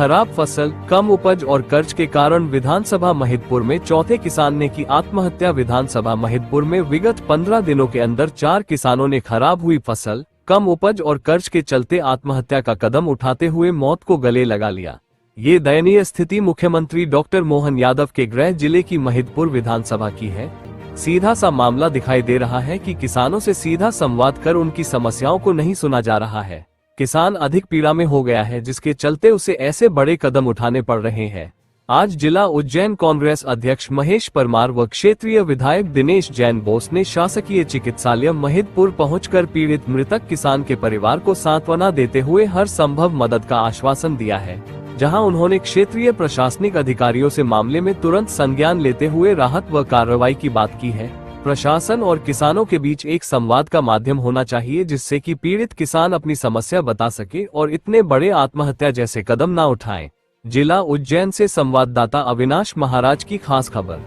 खराब फसल, कम उपज और कर्ज के कारण विधानसभा महिदपुर में चौथे किसान ने की आत्महत्या। विधानसभा महिदपुर में विगत 15 दिनों के अंदर 4 किसानों ने खराब हुई फसल, कम उपज और कर्ज के चलते आत्महत्या का कदम उठाते हुए मौत को गले लगा लिया। ये दयनीय स्थिति मुख्यमंत्री डॉक्टर मोहन यादव के गृह जिले की महिदपुर विधानसभा की है। सीधा सा मामला दिखाई दे रहा है कि किसानों से सीधा संवाद कर उनकी समस्याओं को नहीं सुना जा रहा है। किसान अधिक पीड़ा में हो गया है, जिसके चलते उसे ऐसे बड़े कदम उठाने पड़ रहे हैं। आज जिला उज्जैन कांग्रेस अध्यक्ष महेश परमार व क्षेत्रीय विधायक दिनेश जैन बोस ने शासकीय चिकित्सालय महिदपुर पहुंचकर पीड़ित मृतक किसान के परिवार को सांत्वना देते हुए हर संभव मदद का आश्वासन दिया है। जहां उन्होंने क्षेत्रीय प्रशासनिक अधिकारियों से मामले में तुरंत संज्ञान लेते हुए राहत व कार्रवाई की बात की है। प्रशासन और किसानों के बीच एक संवाद का माध्यम होना चाहिए, जिससे कि पीड़ित किसान अपनी समस्या बता सके और इतने बड़े आत्महत्या जैसे कदम न उठाएं। जिला उज्जैन से संवाददाता अविनाश महाराज की खास खबर।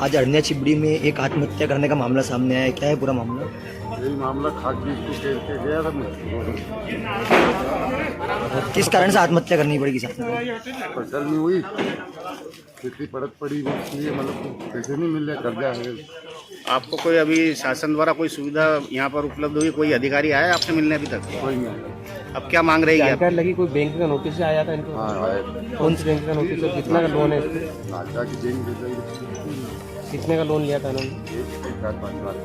आज अरनिया चिबड़ी में एक आत्महत्या करने का मामला सामने आया है, क्या है पूरा मामला? यही मामला खाद बीज को फेर के गया था मैं। किस कारण से आत्महत्या करनी पड़ी किसान को? फसल नहीं हुई, खेती पड़त पड़ी, इसलिए मतलब पैसे नहीं मिल रहे, कर्जा है। आपको कोई अभी शासन द्वारा कोई सुविधा यहाँ पर उपलब्ध हुई? कोई अधिकारी आया आपसे मिलने अभी तक? कोई नहीं। अब क्या मांग रही है? जानकारी लगी कोई बैंक का नोटिस आया था इनको? हाँ आया। कौन सी बैंक का नोटिस है? कितना का लोन है? नाचा की देंगे। कितने का लोन लिया था उन्होंने? 4-5 लाख।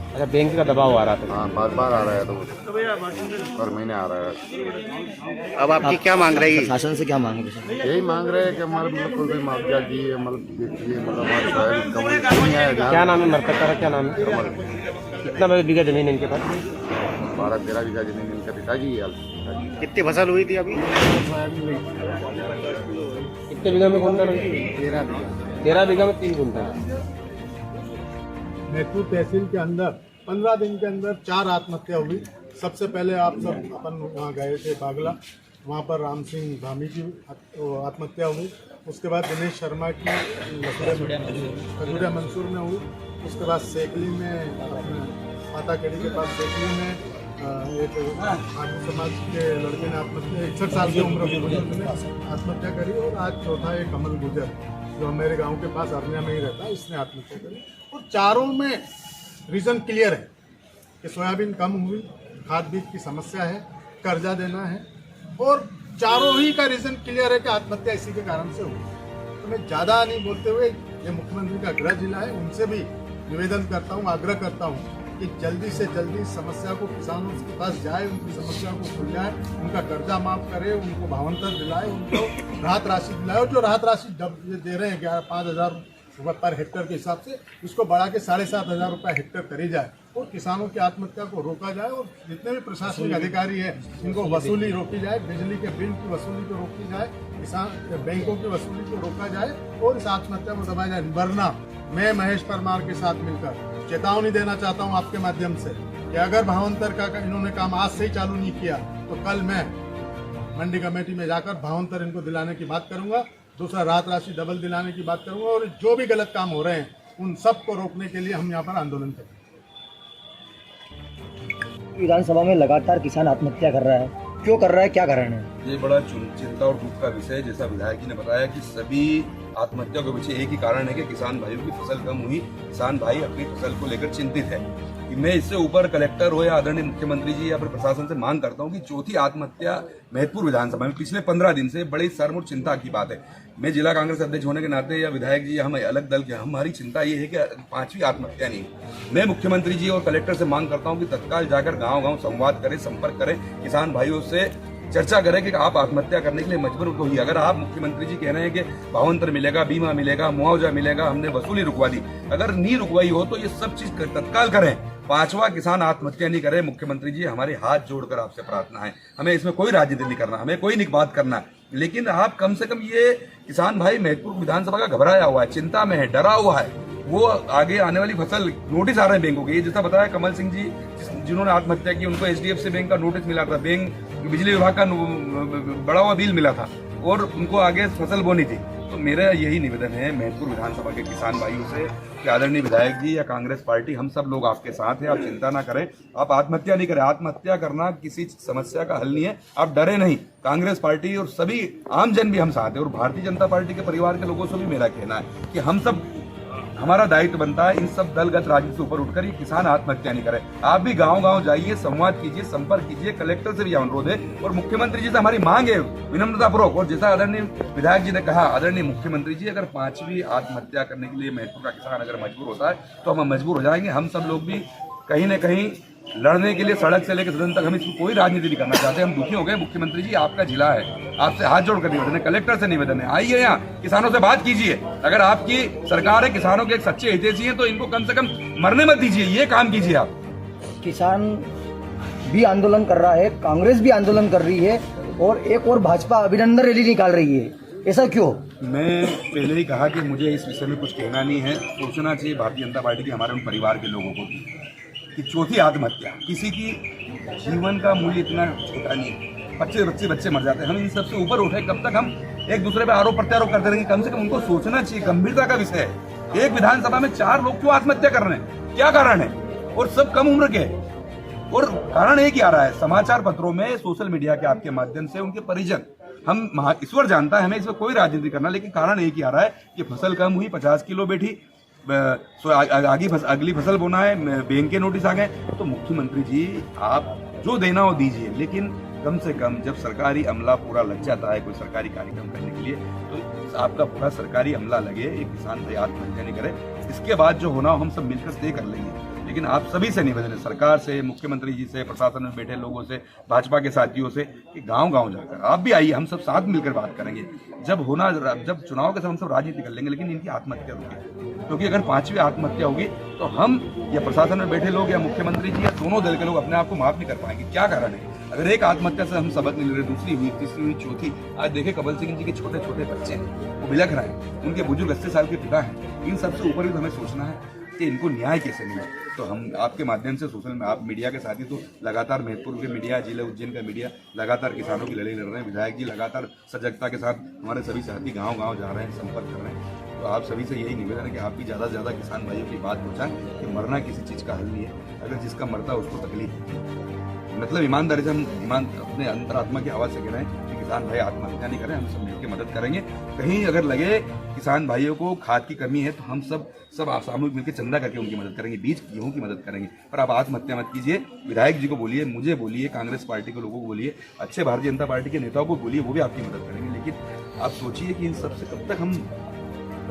अच्छा, बैंक का दबाव आ रहा था? हाँ बार आ रहा है, तो पर महीने आ रहा है। अब आपकी क्या मांग रही है? शासन से क्या मांग रहे हैं? यही मांग रहे हैं कि हमारे मतलब कोई भी मुआवजा दिए, मतलब देखिए, मतलब हमारे शहर कम नहीं आया। क्या नाम है मृतक का? क्या नाम है? कितना बीघा जमीन है इनके पास? 12-13 बीघा जमीन इनका पिताजी है। कितनी फसल हुई थी अभी? कितने बीघा में कुंटल? 13 बीघा में 3 कुंटल। महिदपुर तहसील के अंदर 15 दिन के अंदर 4 आत्महत्या हुई। सबसे पहले आप सब अपन वहाँ गए थे बागला, वहाँ पर राम सिंह धामी की आत्महत्या हुई। उसके बाद दिनेश शर्मा की खजूरिया मंसूर में हुई। उसके बाद सेकली में पाताखेड़ी के पास सेकली में एक आर्य समाज के लड़के ने आत्महत्या, 61 साल की उम्र के बुजुर्ग ने आत्महत्या करी। और आज चौथा एक कमल गुजर, जो मेरे गांव के पास अरनिया में ही रहता है, इसने आत्महत्या करी। और चारों में रीज़न क्लियर है कि सोयाबीन कम हुई, खाद बीज की समस्या है, कर्जा देना है, और चारों ही का रीज़न क्लियर है कि आत्महत्या इसी के कारण से हुई। तो मैं ज़्यादा नहीं बोलते हुए, ये मुख्यमंत्री का गृह जिला है, उनसे भी निवेदन करता हूँ, आग्रह करता हूँ कि जल्दी से जल्दी समस्या को किसानों के पास जाए, उनकी समस्या को सुलझाए, उनका कर्जा माफ करे, उनको भावांतर दिलाए, उनको राहत राशि दिलाए। और जो राहत राशि दे रहे हैं 5,000 रुपये पर हेक्टर के हिसाब से, उसको बढ़ा के 7,500 रुपये हेक्टर करी जाए और किसानों की आत्महत्या को रोका जाए। और जितने भी प्रशासनिक अधिकारी हैं, इनको वसूली रोकी जाए, बिजली के बिल की वसूली को रोकी जाए, किसान बैंकों की वसूली को रोका जाए और इस आत्महत्या को दबाया जाए। वरना मैं महेश परमार के साथ मिलकर चेतावनी देना चाहता हूं आपके माध्यम से कि अगर भावांतर का इन्होंने काम आज से ही चालू नहीं किया तो कल मैं मंडी कमेटी में जाकर भावांतर इनको दिलाने की बात करूंगा। दूसरा, राहत राशि डबल दिलाने की बात करूंगा। और जो भी गलत काम हो रहे हैं उन सब को रोकने के लिए हम यहाँ पर आंदोलन करेंगे। विधानसभा में लगातार किसान आत्महत्या कर रहा है, क्यों कर रहा है, क्या कारण है? ये बड़ा चिंता और दुख का विषय है। जैसा विधायक जी ने बताया कि सभी आत्महत्या के पीछे एक ही कारण है कि किसान भाइयों की फसल कम हुई, किसान भाई अपनी फसल को लेकर चिंतित है। कि मैं इससे ऊपर कलेक्टर हो या आदरणीय मुख्यमंत्री जी या फिर प्रशासन से मांग करता हूं कि चौथी आत्महत्या महिदपुर विधानसभा में पिछले 15 दिन से बड़ी शर्म और चिंता की बात है। मैं जिला कांग्रेस अध्यक्ष होने के नाते या विधायक जी, हम अलग दल के, हमारी चिंता ये है कि 5वीं आत्महत्या नहीं। मैं मुख्यमंत्री जी और कलेक्टर से मांग करता हूं कि तत्काल जाकर गांव-गांव संवाद करें, संपर्क करें, किसान भाइयों से चर्चा करें कि आप आत्महत्या करने के लिए मजबूर तो ही। अगर आप मुख्यमंत्री जी कह रहे हैं कि भावांतर मिलेगा, बीमा मिलेगा, मुआवजा मिलेगा, हमने वसूली रुकवा दी, अगर नहीं रुकवाई हो तो ये सब चीज तत्काल करें। 5वां किसान आत्महत्या नहीं करे। मुख्यमंत्री जी, हमारे हाथ जोड़कर आपसे प्रार्थना है, हमें इसमें कोई राजनीति नहीं करना, हमें कोई नहीं बात करना है, लेकिन आप कम से कम ये किसान भाई महिदपुर विधानसभा का घबराया हुआ है, चिंता में है, डरा हुआ है, वो आगे आने वाली फसल नोटिस आ रहे हैं बैंकों के। ये जैसा बताया कमल सिंह जी जिन्होंने आत्महत्या की, उनको HDFC बैंक का नोटिस मिला था, बैंक बिजली विभाग का बड़ा हुआ बिल मिला था और उनको आगे फसल बोनी थी। तो मेरा यही निवेदन है महतपुर विधानसभा के किसान भाइयों से कि आदरणीय विधायक जी या कांग्रेस पार्टी, हम सब लोग आपके साथ हैं। आप चिंता ना करें, आप आत्महत्या नहीं करें। आत्महत्या करना किसी समस्या का हल नहीं है, आप डरे नहीं। कांग्रेस पार्टी और सभी आम जन भी हम साथ हैं, और भारतीय जनता पार्टी के परिवार के लोगों से भी मेरा कहना है कि हम सब, हमारा दायित्व बनता है इन सब दलगत राजनीति से ऊपर उठकर ये किसान आत्महत्या नहीं करे। आप भी गांव-गांव जाइए, संवाद कीजिए, संपर्क कीजिए। कलेक्टर से भी अनुरोध है और मुख्यमंत्री जी से हमारी मांग है विनम्रतापूर्वक। और जैसा आदरणीय विधायक जी ने कहा, आदरणीय मुख्यमंत्री जी, अगर 5वीं आत्महत्या करने के लिए महतपुर का किसान अगर मजबूर होता है तो हम मजबूर हो जाएंगे। हम सब लोग भी कहीं न कहीं लड़ने के लिए सड़क से लेकर सदन तक हम इसमें कोई राजनीति नहीं करना चाहते। हम दुखी हो गए। मुख्यमंत्री जी, आपका जिला है, आपसे हाथ जोड़कर निवेदन है, कलेक्टर से निवेदन है, आइए यहाँ किसानों से बात कीजिए। अगर आपकी सरकार है, किसानों के एक सच्चे हितैषी हैं, तो इनको कम से कम मरने मत दीजिए, ये काम कीजिए आप। किसान भी आंदोलन कर रहा है, कांग्रेस भी आंदोलन कर रही है और एक और भाजपा अभिनंदन रैली निकाल रही है, ऐसा क्यों? मैं पहले ही कहा कि मुझे इस विषय में कुछ कहना नहीं है। सोचना चाहिए भारतीय जनता पार्टी के हमारे उन परिवार के लोगों को कि चौथी आत्महत्या, किसी की जीवन का मूल्य इतना छोटा नहीं है। बच्चे मर जाते हैं। हम इन सबसे ऊपर उठे, कब तक हम एक दूसरे पे आरोप प्रत्यारोप करते रहेंगे? कम से कम उनको सोचना चाहिए, गंभीरता का विषय है। एक विधानसभा में 4 लोग क्यों आत्महत्या कर रहे हैं? क्या कारण है? और सब कम उम्र के, और कारण एक ही आ रहा है, समाचार पत्रों में, सोशल मीडिया के आपके माध्यम से उनके परिजन, हम ईश्वर जानता है, हमें इसमें कोई राजनीति करना, लेकिन कारण एक ही आ रहा है कि फसल कम हुई, 50 किलो बैठी, अगली फसल बोना है, बैंक के नोटिस आ गए। तो मुख्यमंत्री जी, आप जो देना हो दीजिए, लेकिन कम से कम जब सरकारी अमला पूरा लग जाता है कोई सरकारी कार्यक्रम करने के लिए, तो आपका पूरा सरकारी अमला लगे, एक किसान भाई आत्महत्या नहीं करे। इसके बाद जो होना हो हम सब मिलकर तय कर लेंगे। लेकिन आप सभी से निवेदन है, सरकार से, मुख्यमंत्री जी से, प्रशासन में बैठे लोगों से, भाजपा के साथियों से, कि गांव-गांव जाकर आप भी आइए, हम सब साथ मिलकर बात करेंगे। जब चुनाव के समय हम सब राजनीति कर लेंगे, लेकिन इनकी आत्महत्या रुके। क्योंकि अगर 5वीं आत्महत्या होगी तो हम या प्रशासन में बैठे लोग या मुख्यमंत्री जी या दोनों दल के लोग अपने आप को माफ नहीं कर पाएंगे। क्या कारण है? अगर एक आत्महत्या से हम सबक नहीं ले रहे, दूसरी हुई, तीसरी हुई, चौथी, आज देखे कबल सिंह जी के छोटे छोटे बच्चे हैं, वो बिलख रहे हैं, उनके बुजुर्ग 80 साल के पिता हैं। इन सबसे ऊपर भी तो हमें सोचना है कि इनको न्याय कैसे मिले। तो हम आपके माध्यम से, सोशल में आप मीडिया के साथी तो लगातार महतपुर के मीडिया, जिला उज्जैन का मीडिया लगातार किसानों की लड़ाई लड़ रहे हैं। विधायक जी लगातार सजगता के साथ हमारे सभी साथी गांव-गांव जा रहे हैं, संपर्क कर रहे हैं। तो आप सभी से यही निवेदन है कि आप भी ज़्यादा से ज़्यादा किसान भाइयों की बात पहुँचाएं कि मरना किसी चीज़ का हल नहीं है। अगर जिसका मरता है उसको तकलीफ है, मतलब ईमानदारी से हम अपने अंतरात्मा की आवाज़ से कह रहे हैं कि किसान भाई आत्महत्या नहीं करें, हम सब मिलकर मदद करेंगे। कहीं अगर लगे किसान भाइयों को खाद की कमी है तो हम सब सामूहिक मिलकर चंदा करके उनकी मदद करेंगे, बीज गेहूं की मदद करेंगे। पर आप आत्महत्या मत कीजिए। विधायक जी को बोलिए, मुझे बोलिए, कांग्रेस पार्टी के लोगों को बोलिए, अच्छे भारतीय जनता पार्टी के नेताओं को बोलिए, वो भी आपकी मदद करेंगे। लेकिन आप सोचिए कि इन सबसे कब तक हम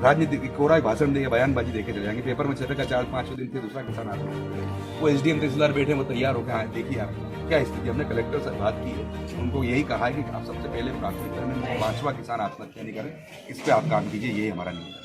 राजनीति की कोरा भाषण देंगे, बयानबाजी देके चले जाएंगे। पेपर में छपेगा 4-5 दिन फिर दूसरा किसान आता है, वो एसडीएम तहसीलदार बैठे, वो तैयार होकर आए। देखिए आप क्या स्थिति। हमने कलेक्टर से बात की है, उनको यही कहा है कि आप सबसे पहले प्राथमिकता में 5वां किसान आत्महत्या नहीं करें, इस पर आप काम कीजिए, यही हमारा निवेदन है।